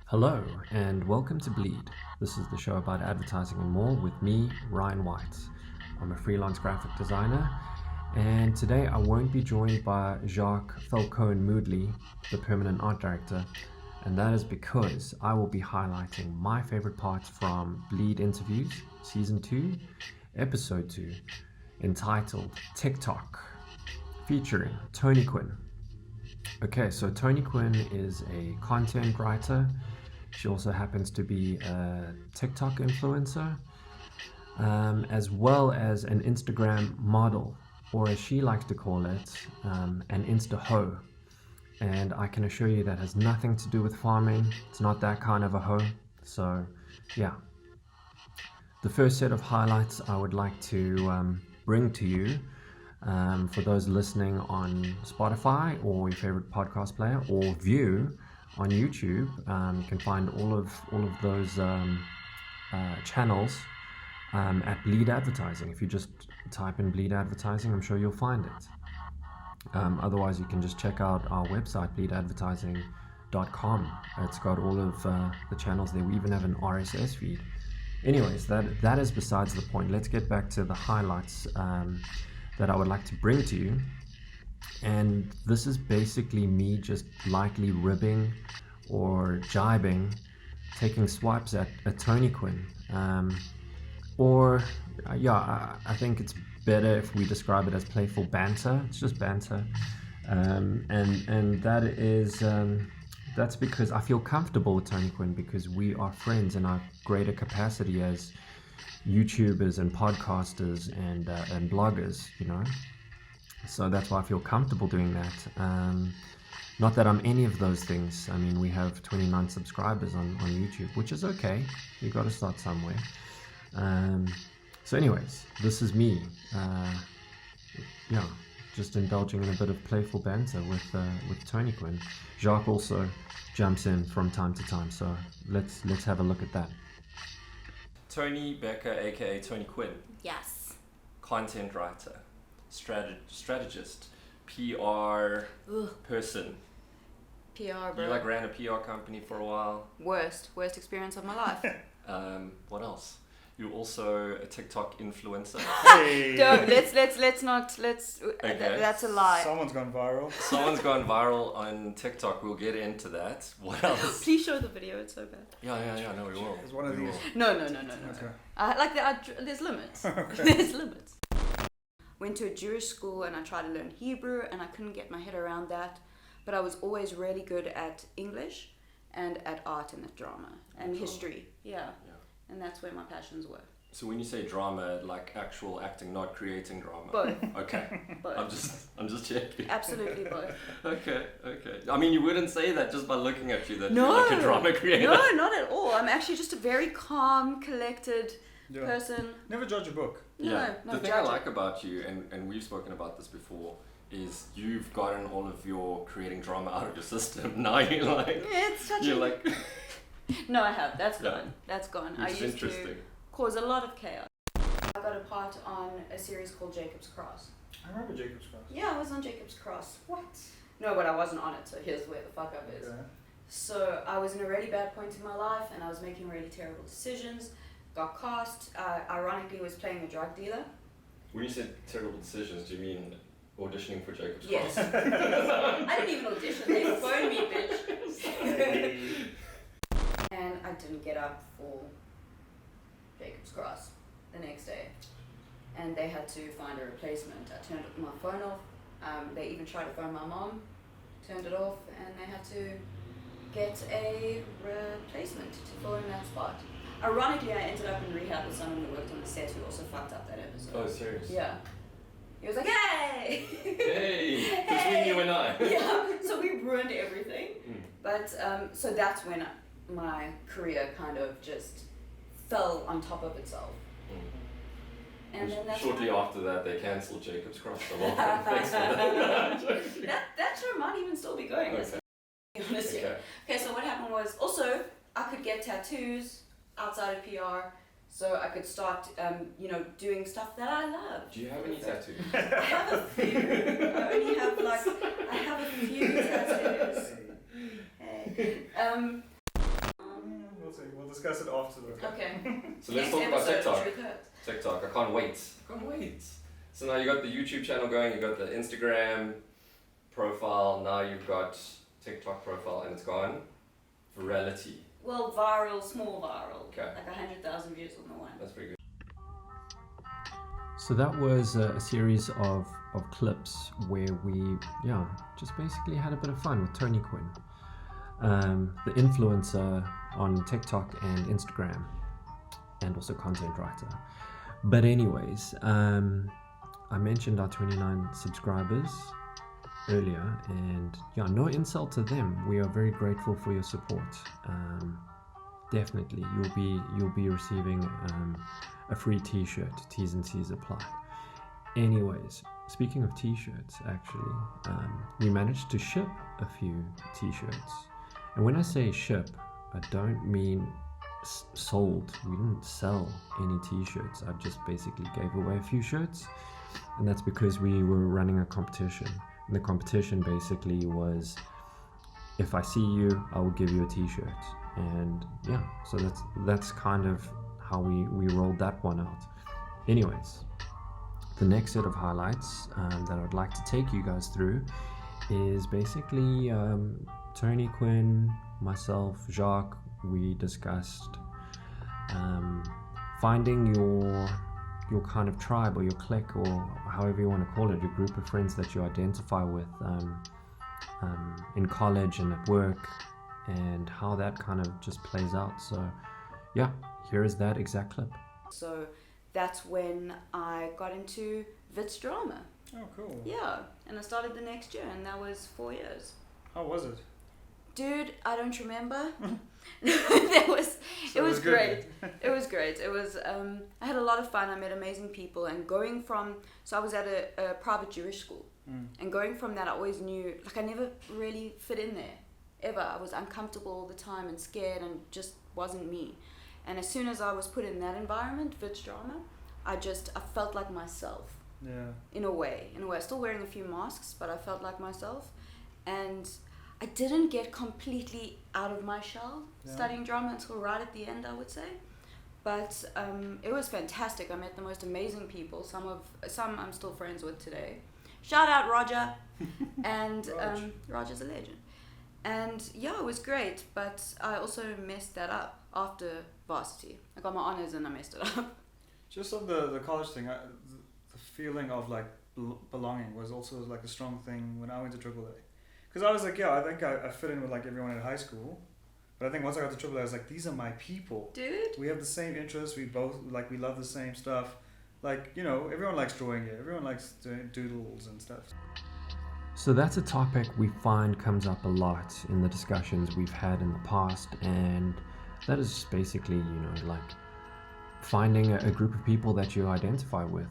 Hello and welcome to Bleed. This is the show about advertising and more with me, Ryan Whyte. I'm a freelance graphic designer, and today I won't be joined by Jacque Moodley, the permanent art director, and that is because I will be highlighting my favorite parts from Bleed Interviews, Season 2, Episode 2, entitled TikTok, featuring Toniquinne. Okay, so Toniquinne is a content writer. She also happens to be a TikTok influencer, as well as an Instagram model, or as she likes to call it, an Insta-hoe. And I can assure you that has nothing to do with farming. It's not that kind of a hoe. So, yeah. The first set of highlights I would like to bring to you, for those listening on Spotify or your favorite podcast player, or view on YouTube, you can find all of those channels at Bleed Advertising. If you just type in Bleed Advertising, I'm sure you'll find it. Otherwise, you can just check out our website, bleedadvertising.com. It's got all of the channels there. We even have an RSS feed. Anyways, that is besides the point. Let's get back to the highlights that I would like to bring to you. And this is basically me just lightly ribbing or jibing, taking swipes at Toniquinne. I think it's better if we describe it as playful banter. It's just banter. And that is that's because I feel comfortable with Toniquinne, because we are friends in our greater capacity as YouTubers and podcasters and bloggers, you know. So that's why I feel comfortable doing that. Not that I'm any of those things. I mean, we have 29 subscribers on YouTube, which is okay. You've got to start somewhere. So anyways, this is me. Just indulging in a bit of playful banter with Toniquinne. Jacque also jumps in from time to time, so let's have a look at that. Tony Becker, aka Toniquinne. Yes. Content writer, strategist, PR person. PR, bro. You ran a PR company for a while. Worst experience of my life. What else? You're also a TikTok influencer. Hey. Don't, let's not. Okay. That's a lie. Someone's gone viral. Someone's gone viral on TikTok. We'll get into that. What else? Please show the video. It's so bad. Yeah. No, we will. It's one of these. No. Okay. There's limits. Okay. There's limits. Went to a Jewish school and I tried to learn Hebrew and I couldn't get my head around that. But I was always really good at English and at art and at drama and history. Yeah. And that's where my passions were. So when you say drama, like actual acting, not creating drama. Both. Okay. Both. I'm just checking. Absolutely both. Okay. I mean, you wouldn't say that just by looking at you that No. you're like a drama creator. No, not at all. I'm actually just a very calm, collected Yeah. person. Never judge a book. Yeah. No, The thing I like about you, and we've spoken about this before, is you've gotten all of your creating drama out of your system. Now you're like, It's such you're a... like, No, I have. That's Yeah. gone. That's gone. which I is used interesting. to cause a lot of chaos. I got a part on a series called Jacob's Cross. I remember Jacob's Cross. Yeah, I was on Jacob's Cross. What? No, but I wasn't on it, so here's where the fuck up is. Okay. So I was in a really bad point in my life and I was making really terrible decisions. Got cast. Ironically, was playing a drug dealer. When you said terrible decisions, do you mean auditioning for Jacob's Yes. Cross? I didn't even audition. They phoned me, bitch. And I didn't get up for Jacob's Cross the next day. And they had to find a replacement. I turned my phone off. They even tried to phone my mom, turned it off, and they had to get a replacement to fill in that spot. Ironically, I ended up in rehab with someone who worked on the set who also fucked up that episode. Oh, serious? Yeah. He was like, hey! Hey! Between you and I. Yeah, so we ruined everything. Mm. But, so that's when my career kind of just fell on top of itself. And then that's Shortly when after that, they cancelled Jacob's Cross. So well, thanks for that. that show might even still be going. Okay. Let's be honest here. Okay, so what happened was, also, I could get tattoos outside of PR, so I could start, doing stuff that I love. Do you have any tattoos? I have a few. I have a few tattoos. Hey. So now you got the YouTube channel going, you got the Instagram profile, now you've got TikTok profile, and it's gone virality. Well, viral, small viral. Okay. Like 100,000 views on the one. That's pretty good. So that was a series of clips where we, just basically had a bit of fun with Toniquinne, the influencer on TikTok and Instagram, and also content writer. But anyways, I mentioned our 29 subscribers earlier, and no insult to them. We are very grateful for your support. Definitely, you'll be receiving a free T-shirt. T's and C's apply. Anyways, speaking of T-shirts, actually, we managed to ship a few T-shirts. And when I say ship, I don't mean sold. We didn't sell any T-shirts. I just basically gave away a few shirts, and that's because we were running a competition. And the competition basically was, if I see you, I will give you a T-shirt. And so that's kind of how we rolled that one out. Anyways, the next set of highlights that I'd like to take you guys through is basically Toniquinne, myself, Jacque. We discussed finding your kind of tribe or your clique, or however you want to call it, your group of friends that you identify with in college and at work, and how that kind of just plays out. So here is that exact clip. So that's when I got into Wits drama. Oh, cool. Yeah, and I started the next year, and that was 4 years. How was it? Dude, I don't remember. It was great. It was great. It was I had a lot of fun. I met amazing people, and going from, so I was at a private Jewish school, and going from that, I always knew, like, I never really fit in there ever. I was uncomfortable all the time and scared, and just wasn't me. And as soon as I was put in that environment, Wits drama, I felt like myself. Yeah. In a way, still wearing a few masks, but I felt like myself, and I didn't get completely out of my shell studying drama until right at the end, I would say. But it was fantastic. I met the most amazing people. Some I'm still friends with today. Shout out Roger, and Roger's a legend. And it was great. But I also messed that up after varsity. I got my honors and I messed it up. Just on the college thing, the feeling of like belonging was also like a strong thing when I went to AAA. Because I was like, I think I fit in with like everyone in high school. But I think once I got to AAA, I was like, these are my people. Dude. We have the same interests. We both, like, we love the same stuff. Like, everyone likes drawing it. Everyone likes doing doodles and stuff. So that's a topic we find comes up a lot in the discussions we've had in the past. And that is basically, like finding a group of people that you identify with,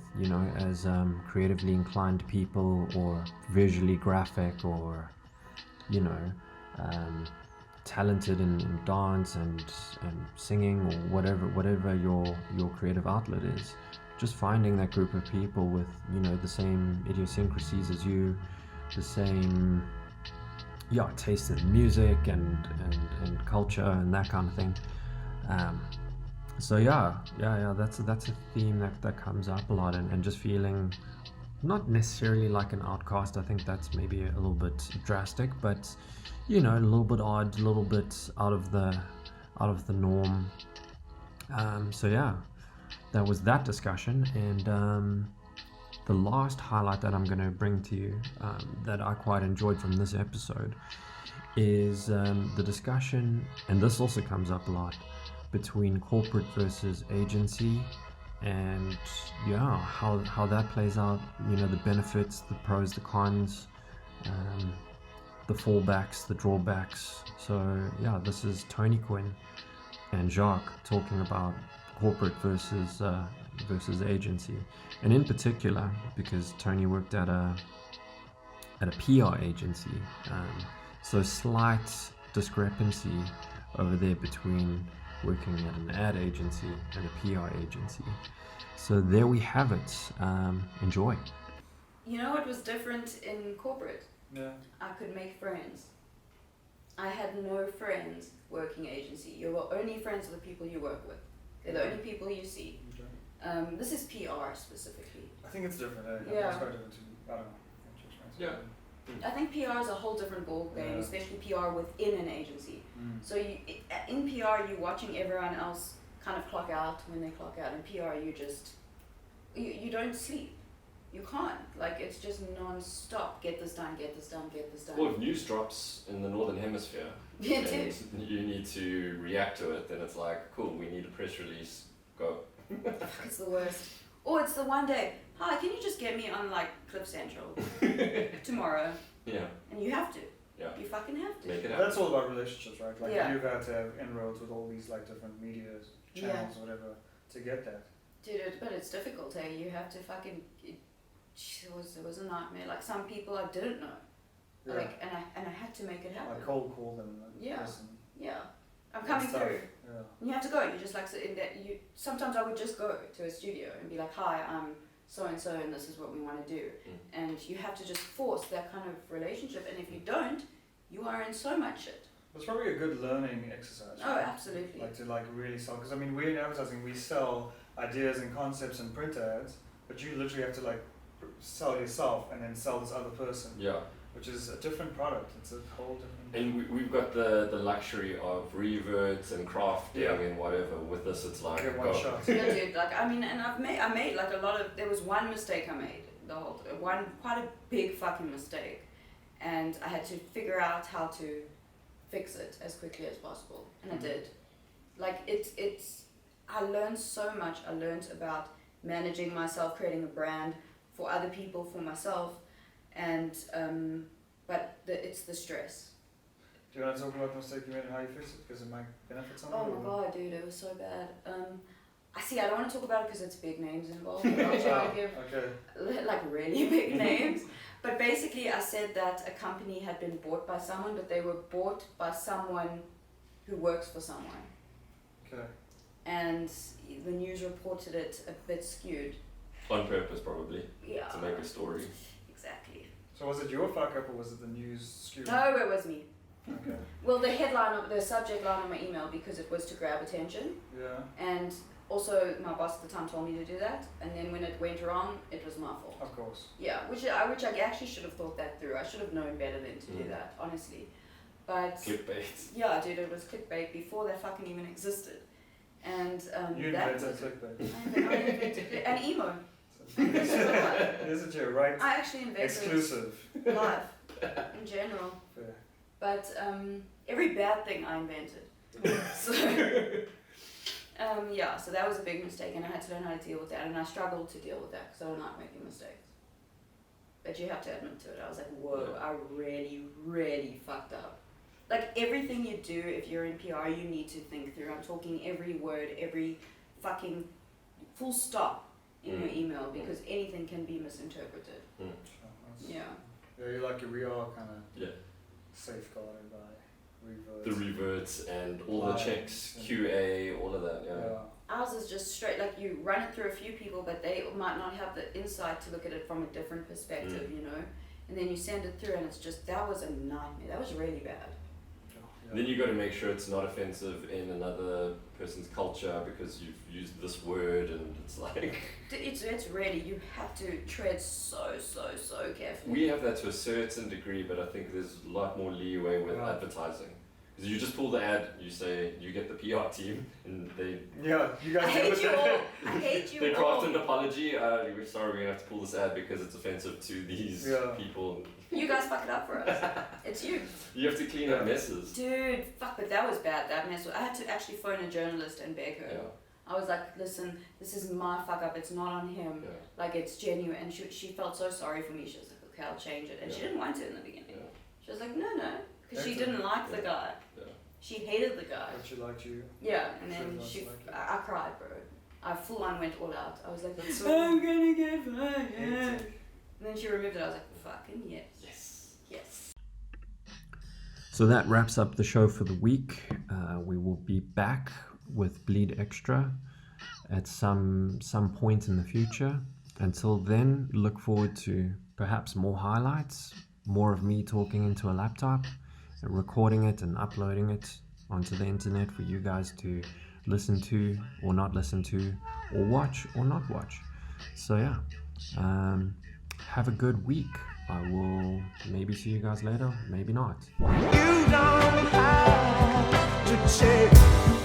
as creatively inclined people, or visually graphic, or talented in dance and singing, or whatever your creative outlet is. Just finding that group of people with the same idiosyncrasies as you, the same taste in music and culture and that kind of thing. So that's a theme that comes up a lot, and just feeling not necessarily like an outcast. I think that's maybe a little bit drastic, but a little bit odd, a little bit out of the norm. That was that discussion. And the last highlight that I'm going to bring to you, that I quite enjoyed from this episode, is the discussion, and this also comes up a lot, between corporate versus agency, and how that plays out, the benefits, the pros, the cons, the fallbacks, the drawbacks. So this is Toniquinne and Jacque talking about corporate versus agency, and in particular because Tony worked at a PR agency, so slight discrepancy over there between working at an ad agency and a PR agency. So there we have it. Enjoy. What was different in corporate? Yeah. I could make friends. I had no friends working agency. You were only friends with the people you work with. They're the only people you see. Okay. This is PR specifically. I think it's different. Yeah. It's quite different too. I don't know. What's your experience? Yeah. I think PR is a whole different ball game, Yeah. especially PR within an agency. Mm. So in PR, you're watching everyone else kind of clock out when they clock out. In PR, you don't sleep. You can't. Like, it's just non-stop. Get this done, get this done, get this done. Well, if news drops in the Northern Hemisphere Yeah, and dude. you need to react to it, then it's like, cool, we need a press release, go. It's the worst. Or it's the one day, hi, can you just get me on, like, Cliff Central tomorrow? Yeah, And you have to. Yeah. You fucking have to. make it happen. That's all about relationships, right? Like Yeah. you've had to have inroads with all these like different media channels or whatever to get that. Dude, but it's difficult, eh? You have to fucking... It was a nightmare. Like, some people I didn't know. Yeah. Like, and I had to make it happen. Like cold call them. And Yeah. listen. Yeah. I'm coming Stuff. through. Yeah. And you have to go. You just like so in that you. Sometimes I would just go to a studio and be like, "Hi, I'm so and so, and this is what we want to do." And you have to just force that kind of relationship. And if you don't, you are in so much shit. It's probably a good learning exercise. Oh, right? absolutely. Like to like really sell, because I mean we're in advertising, we sell ideas and concepts and print ads, but you literally have to like sell yourself and then sell this other person, Yeah, which is a different product. It's a whole different. and we've got the luxury of reverts and crafting Yeah. and whatever. With this, it's like, Get one go. shot. Yeah, dude. Like, I mean, and I made like a lot of. There was one mistake I made. Quite a big fucking mistake, and I had to figure out how to fix it as quickly as possible, and I did. Like, it's. I learned so much. I learned about managing myself, creating a brand for other people, for myself, and but it's the stress. Do you want to talk about the mistake you made and how you fixed it? Because it might benefit someone. Oh my or- god, dude, it was so bad. I don't want to talk about it because it's big names involved. But I'll try to give Okay. like really big names. But basically, I said that a company had been bought by someone, but they were bought by someone who works for someone. Okay. And the news reported it a bit skewed. On purpose, probably, Yeah. to make a story. Exactly. So was it your fuck up or was it the news skew? No, it was me. Okay. Well, the subject line of my email, because it was to grab attention, Yeah. and also my boss at the time told me to do that, and then when it went wrong, it was my fault. Of course. Yeah, which I actually should have thought that through. I should have known better than to do that, honestly. But Clickbait. yeah, dude, it was clickbait before that fucking even existed, and You that invented was clickbait. I invented it. And emo. Isn't it right? I actually invented Exclusive. life in general, Fair. but every bad thing I invented. So yeah, so that was a big mistake, and I had to learn how to deal with that, and I struggled to deal with that because I don't like making mistakes. But you have to admit to it. I was like, whoa, I really, really fucked up. Like, everything you do, if you're in PR, you need to think through. I'm talking every word, every fucking full stop in your email, because anything can be misinterpreted. So that's- Yeah. Yeah, you're lucky we are kind of Yeah. safeguarded by reverts. The reverts and all the Lines checks, and- QA, all of that. Yeah. Yeah. Ours is just straight, like, you run it through a few people, but they might not have the insight to look at it from a different perspective, you know? And then you send it through, and it's just, that was a nightmare. That was really bad. Then you got to make sure it's not offensive in another person's culture because you've used this word, and it's like. It's really, you have to tread so carefully. We have that to a certain degree, but I think there's a lot more leeway with Yeah. advertising. Because you just pull the ad, you say, you get the PR team, and they Yeah, you guys I deal hate with you that. all. I hate you they all. craft an apology. We're sorry, we're gonna have to pull this ad because it's offensive to these Yeah. people. You guys fuck it up for us. It's you. You have to clean up messes. Dude, fuck, but that was bad, that mess. I had to actually phone a journalist and beg her. Yeah. I was like, listen, this is my fuck up, it's not on him. Yeah. Like, it's genuine. And she felt so sorry for me. She was like, okay, I'll change it. And she Yeah. didn't want to in the beginning. Yeah. She was like, no. Because she Excellent. didn't like the Yeah. guy. Yeah. She hated the guy. But she liked you. Yeah, and then Sure, she, that's like it. I cried, bro. I full on went all out. I was like, That's so I'm gonna get fired. And hectic. then she removed it. I was like, fucking yes. Yes. So that wraps up the show for the week. We will be back with Bleed Extra at some point in the future. Until then, look forward to perhaps more highlights, more of me talking into a laptop, and recording it and uploading it onto the internet for you guys to listen to or not listen to, or watch or not watch. So yeah, have a good week. I will maybe see you guys later, maybe not. You don't have to take